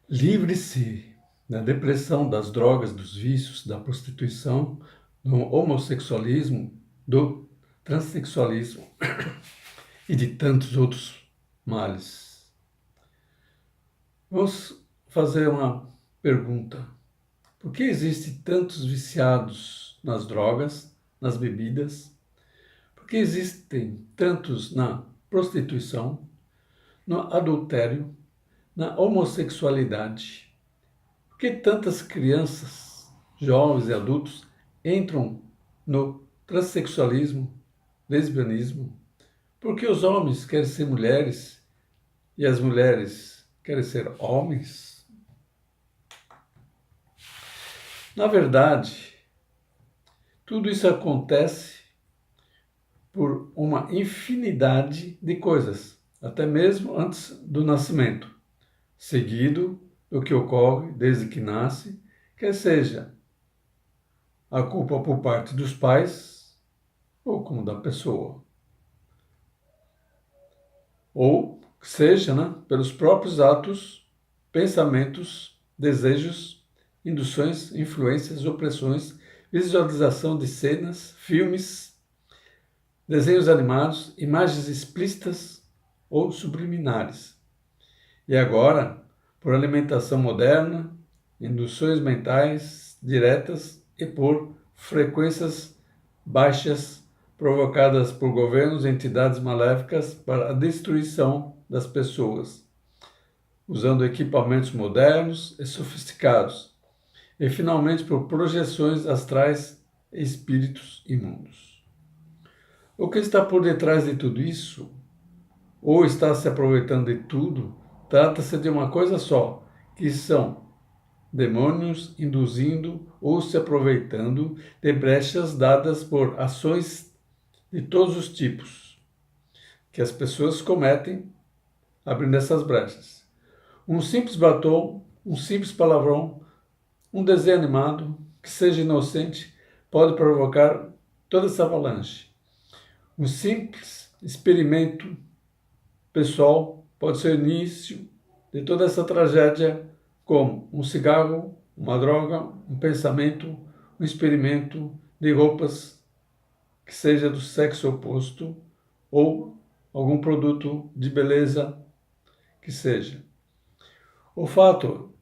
Livre-se da depressão, das drogas, dos vícios, da prostituição, do homossexualismo, do transexualismo e de tantos outros males. Vamos fazer uma pergunta. Por que existem tantos viciados nas drogas, nas bebidas? Por que existem tantos na prostituição, no adultério, na homossexualidade? Por que tantas crianças, jovens e adultos entram no transexualismo, lesbianismo? Por que os homens querem ser mulheres e as mulheres querem ser homens? Na verdade, tudo isso acontece por uma infinidade de coisas, até mesmo antes do nascimento, seguido do que ocorre desde que nasce, quer seja a culpa por parte dos pais ou como da pessoa, ou seja, pelos próprios atos, pensamentos, desejos, induções, influências, opressões, visualização de cenas, filmes, desenhos animados, imagens explícitas ou subliminares. E agora, por alimentação moderna, induções mentais diretas e por frequências baixas provocadas por governos e entidades maléficas para a destruição das pessoas, usando equipamentos modernos e sofisticados, e finalmente por projeções astrais e espíritos imundos. O que está por detrás de tudo isso, ou está se aproveitando de tudo, trata-se de uma coisa só, que são demônios induzindo ou se aproveitando de brechas dadas por ações de todos os tipos que as pessoas cometem abrindo essas brechas. Um simples batom, um simples palavrão, um desenho animado que seja inocente pode provocar toda essa avalanche. Um simples experimento pessoal pode ser o início de toda essa tragédia, como um cigarro, uma droga, um pensamento, um experimento de roupas que seja do sexo oposto ou algum produto de beleza que seja. O fato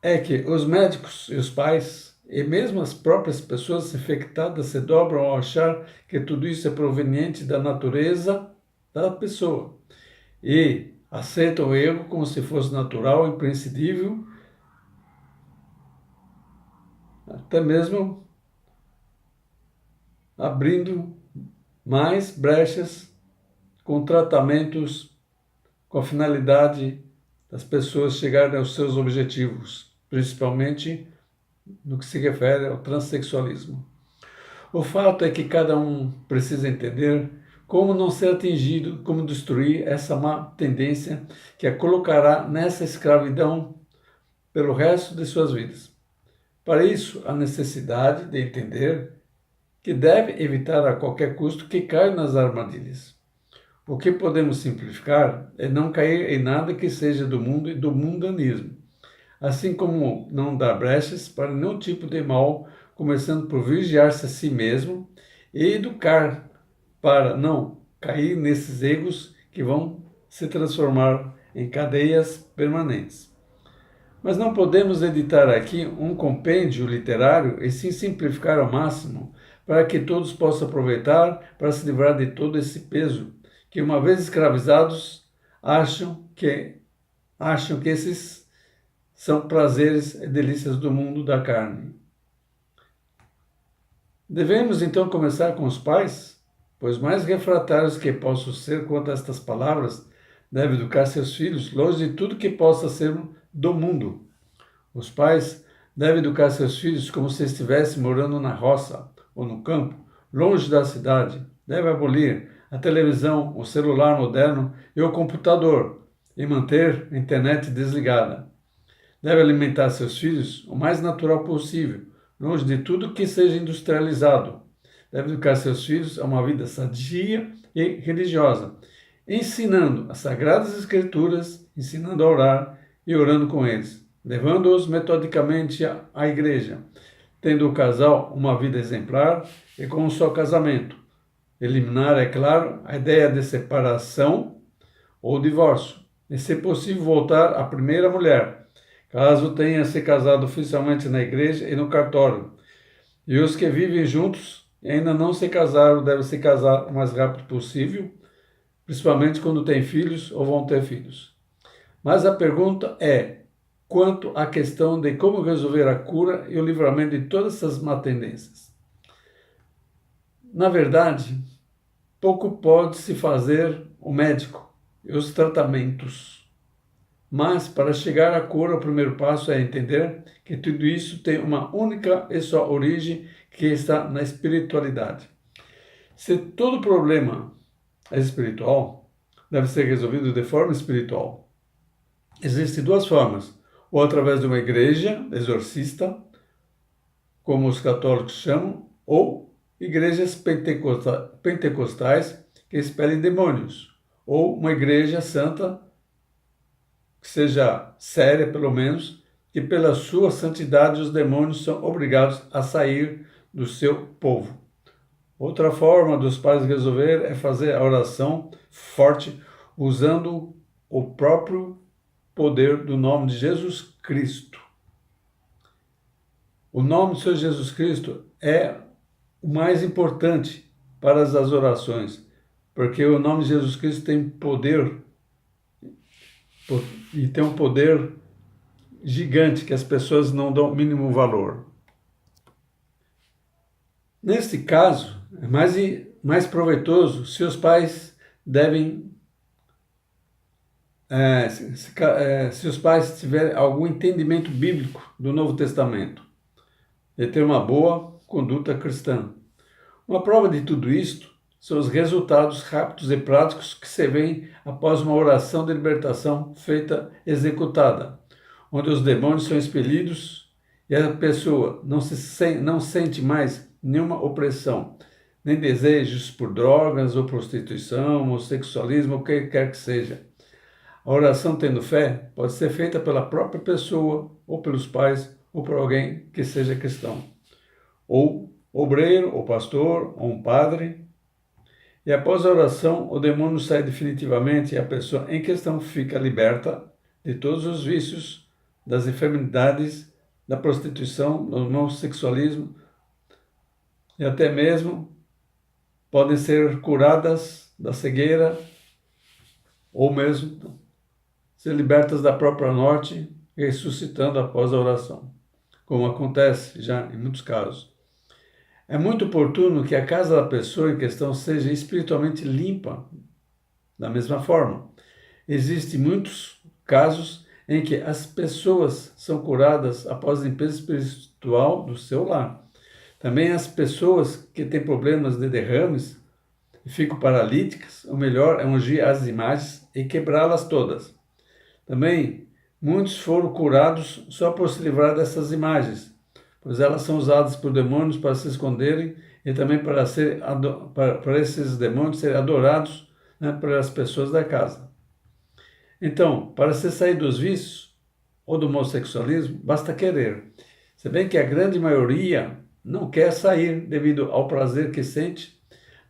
é que os médicos e os pais, e mesmo as próprias pessoas infectadas, se dobram ao achar que tudo isso é proveniente da natureza da pessoa e aceitam o erro como se fosse natural, imprescindível, até mesmo abrindo mais brechas com tratamentos com a finalidade das pessoas chegarem aos seus objetivos, principalmente no que se refere ao transexualismo. O fato é que cada um precisa entender como não ser atingido, como destruir essa má tendência que a colocará nessa escravidão pelo resto de suas vidas. Para isso, há necessidade de entender que deve evitar a qualquer custo que caia nas armadilhas. O que podemos simplificar é não cair em nada que seja do mundo e do mundanismo, assim como não dar brechas para nenhum tipo de mal, começando por vigiar-se a si mesmo e educar para não cair nesses erros que vão se transformar em cadeias permanentes. Mas não podemos editar aqui um compêndio literário e sim simplificar ao máximo para que todos possam aproveitar para se livrar de todo esse peso que, uma vez escravizados, acham que esses são prazeres e delícias do mundo da carne. Devemos então começar com os pais, pois mais refratários que possam ser quanto a estas palavras, devem educar seus filhos longe de tudo que possa ser do mundo. Os pais devem educar seus filhos como se estivessem morando na roça ou no campo, longe da cidade. Devem abolir a televisão, o celular moderno e o computador e manter a internet desligada. Deve alimentar seus filhos o mais natural possível, longe de tudo que seja industrializado. Deve educar seus filhos a uma vida sadia e religiosa, ensinando as Sagradas Escrituras, ensinando a orar e orando com eles. levando-os metodicamente à igreja, tendo o casal uma vida exemplar e com um só casamento. Eliminar, é claro, a ideia de separação ou divórcio, e se possível voltar à primeira mulher, caso tenha se casado oficialmente na igreja e no cartório. E os que vivem juntos e ainda não se casaram devem se casar o mais rápido possível, principalmente quando têm filhos ou vão ter filhos. Mas a pergunta é quanto à questão de como resolver a cura e o livramento de todas essas má tendências. Na verdade, pouco pode se fazer o médico e os tratamentos. Mas, para chegar à cura, o primeiro passo é entender que tudo isso tem uma única e só origem, que está na espiritualidade. Se todo problema é espiritual, deve ser resolvido de forma espiritual. Existem duas formas: ou através de uma igreja exorcista, como os católicos chamam, ou igrejas pentecostais que expelem demônios, ou uma igreja santa, que seja séria pelo menos, que pela sua santidade os demônios são obrigados a sair do seu povo. Outra forma dos padres resolver é fazer a oração forte usando o próprio poder do nome de Jesus Cristo. O nome do Senhor Jesus Cristo é o mais importante para as orações, porque o nome de Jesus Cristo tem poder, e tem um poder gigante que as pessoas não dão o mínimo valor. Neste caso, é mais proveitoso se os pais devem, se os pais tiverem algum entendimento bíblico do Novo Testamento e ter uma boa conduta cristã. Uma prova de tudo isto são os resultados rápidos e práticos que se veem após uma oração de libertação executada, onde os demônios são expelidos e a pessoa não sente mais nenhuma opressão, nem desejos por drogas ou prostituição, ou sexualismo, ou o que quer que seja. A oração tendo fé pode ser feita pela própria pessoa, ou pelos pais, ou por alguém que seja cristão, ou obreiro, ou pastor, ou um padre. E após a oração, o demônio sai definitivamente e a pessoa em questão fica liberta de todos os vícios, das enfermidades, da prostituição, do homossexualismo, e até mesmo podem ser curadas da cegueira, ou mesmo ser libertas da própria morte, ressuscitando após a oração, como acontece já em muitos casos. É muito oportuno que a casa da pessoa em questão seja espiritualmente limpa da mesma forma. Existem muitos casos em que as pessoas são curadas após a limpeza espiritual do seu lar. Também as pessoas que têm problemas de derrames e ficam paralíticas, o melhor é ungir as imagens e quebrá-las todas. Também muitos foram curados só por se livrar dessas imagens, pois elas são usadas por demônios para se esconderem e também para esses demônios serem adorados, pelas pessoas da casa. Então, para se sair dos vícios ou do homossexualismo, basta querer. Se bem que a grande maioria não quer sair devido ao prazer que sente,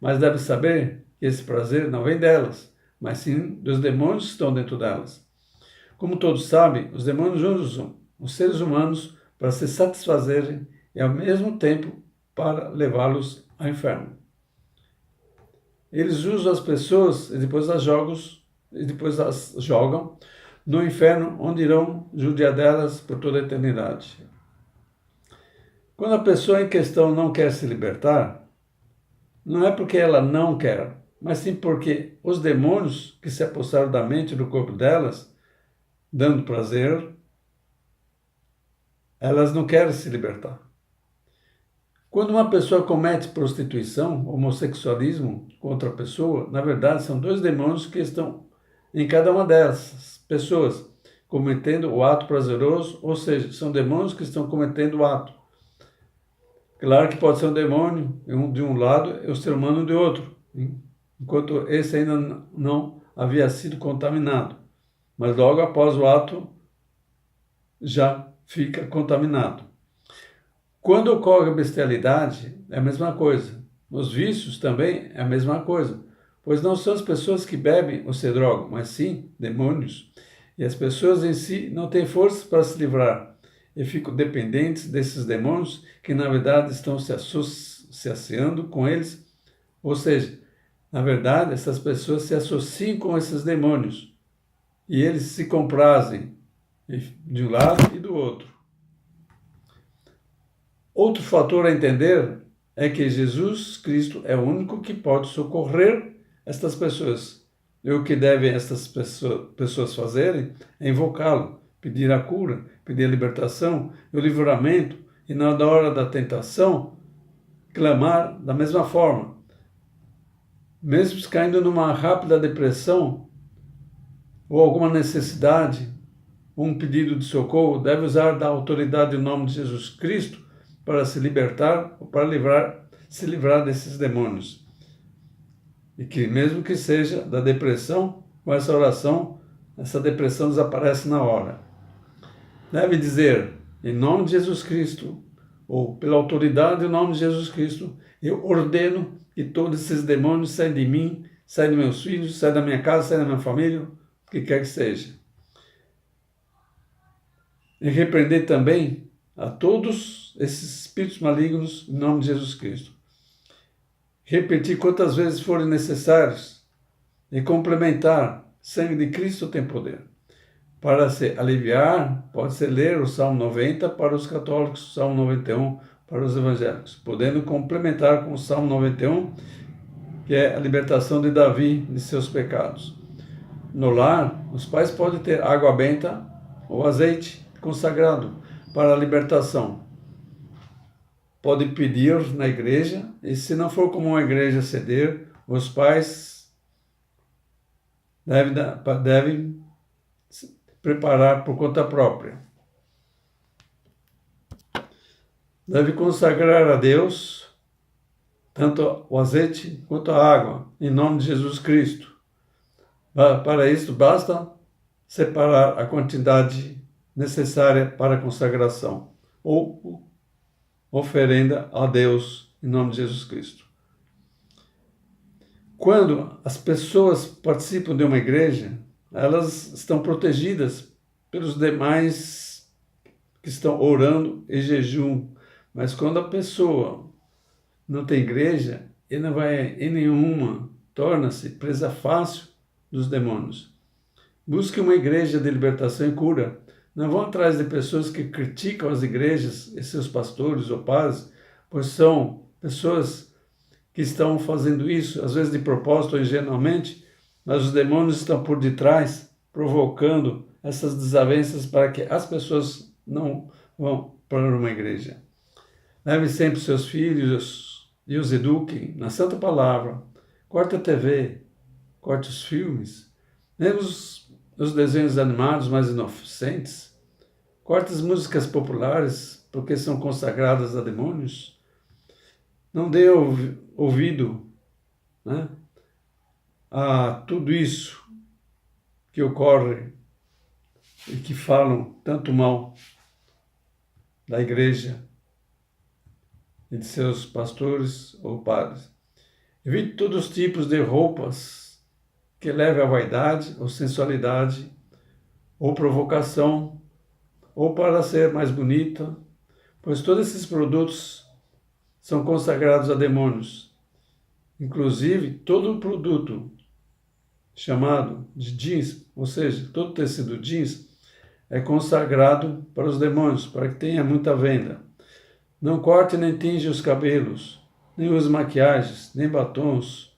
mas deve saber que esse prazer não vem delas, mas sim dos demônios que estão dentro delas. Como todos sabem, os demônios usam os seres humanos para se satisfazerem e ao mesmo tempo para levá-los ao inferno. Eles usam as pessoas e depois as jogam no inferno, onde irão judiar delas por toda a eternidade. Quando a pessoa em questão não quer se libertar, não é porque ela não quer, mas sim porque os demônios que se apossaram da mente e do corpo delas, dando prazer, elas não querem se libertar. Quando uma pessoa comete prostituição, homossexualismo com outra pessoa, na verdade são dois demônios que estão em cada uma dessas pessoas, cometendo o ato prazeroso, ou seja, são demônios que estão cometendo o ato. Claro que pode ser um demônio de um lado e o ser humano de outro, enquanto esse ainda não havia sido contaminado. Mas logo após o ato, já fica contaminado. Quando ocorre a bestialidade, é a mesma coisa. Os vícios também é a mesma coisa, pois não são as pessoas que bebem ou se drogam, mas sim demônios. E as pessoas em si não têm força para se livrar e ficam dependentes desses demônios que, na verdade, estão se associando com eles. Ou seja, na verdade, essas pessoas se associam com esses demônios e eles se comprazem de um lado e do outro. Outro fator a entender é que Jesus Cristo é o único que pode socorrer estas pessoas. E o que devem estas pessoas fazerem é invocá-lo, pedir a cura, pedir a libertação e o livramento, e na hora da tentação, clamar da mesma forma. Mesmo caindo numa rápida depressão ou alguma necessidade, um pedido de socorro, deve usar da autoridade do nome de Jesus Cristo para se libertar ou para se livrar desses demônios. E que mesmo que seja da depressão, com essa oração, essa depressão desaparece na hora. Deve dizer, em nome de Jesus Cristo, ou pela autoridade do nome de Jesus Cristo, eu ordeno que todos esses demônios saiam de mim, saiam dos meus filhos, saiam da minha casa, saiam da minha família, o que quer que seja. E repreender também a todos esses espíritos malignos em nome de Jesus Cristo. Repetir quantas vezes forem necessários e complementar. Sangue de Cristo tem poder. Para se aliviar, pode-se ler o Salmo 90 para os católicos, o Salmo 91 para os evangélicos, podendo complementar com o Salmo 91, que é a libertação de Davi de seus pecados. No lar, os pais podem ter água benta ou azeite consagrado para a libertação. Pode pedir na igreja, e se não for como uma igreja ceder, os pais devem se preparar por conta própria. Deve consagrar a Deus tanto o azeite quanto a água, em nome de Jesus Cristo. Para isso, basta separar a quantidade necessária para a consagração, ou oferenda a Deus em nome de Jesus Cristo. Quando as pessoas participam de uma igreja, elas estão protegidas pelos demais que estão orando em jejum. Mas quando a pessoa não tem igreja, ele não vai em nenhuma, torna-se presa fácil dos demônios. Busque uma igreja de libertação e cura. Não vão atrás de pessoas que criticam as igrejas e seus pastores ou padres, pois são pessoas que estão fazendo isso, às vezes de propósito ou ingenuamente, mas os demônios estão por detrás, provocando essas desavenças para que as pessoas não vão para uma igreja. Leve sempre seus filhos e os eduquem na Santa Palavra. Corte a TV, corte os filmes, mesmo os desenhos animados mais inocentes. Corte as músicas populares, porque são consagradas a demônios. Não dê ouvido, né, a tudo isso que ocorre e que falam tanto mal da igreja e de seus pastores ou padres. Evite todos os tipos de roupas que levem à vaidade ou sensualidade ou provocação ou para ser mais bonita, pois todos esses produtos são consagrados a demônios. Inclusive, todo produto chamado de jeans, ou seja, todo tecido jeans, é consagrado para os demônios, para que tenha muita venda. Não corte nem tinge os cabelos, nem use maquiagens, nem batons.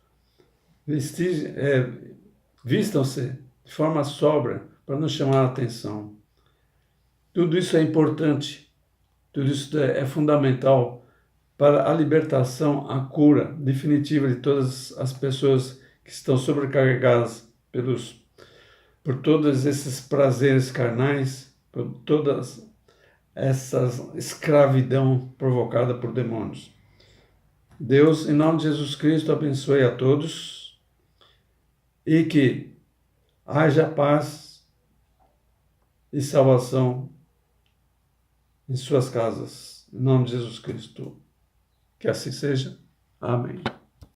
Vistam-se de forma sóbria, para não chamar a atenção. Tudo isso é importante, tudo isso é fundamental para a libertação, a cura definitiva de todas as pessoas que estão sobrecarregadas por todos esses prazeres carnais, por todas essa escravidão provocada por demônios. Deus, em nome de Jesus Cristo, abençoe a todos e que haja paz e salvação em suas casas. Em nome de Jesus Cristo. Que assim seja. Amém.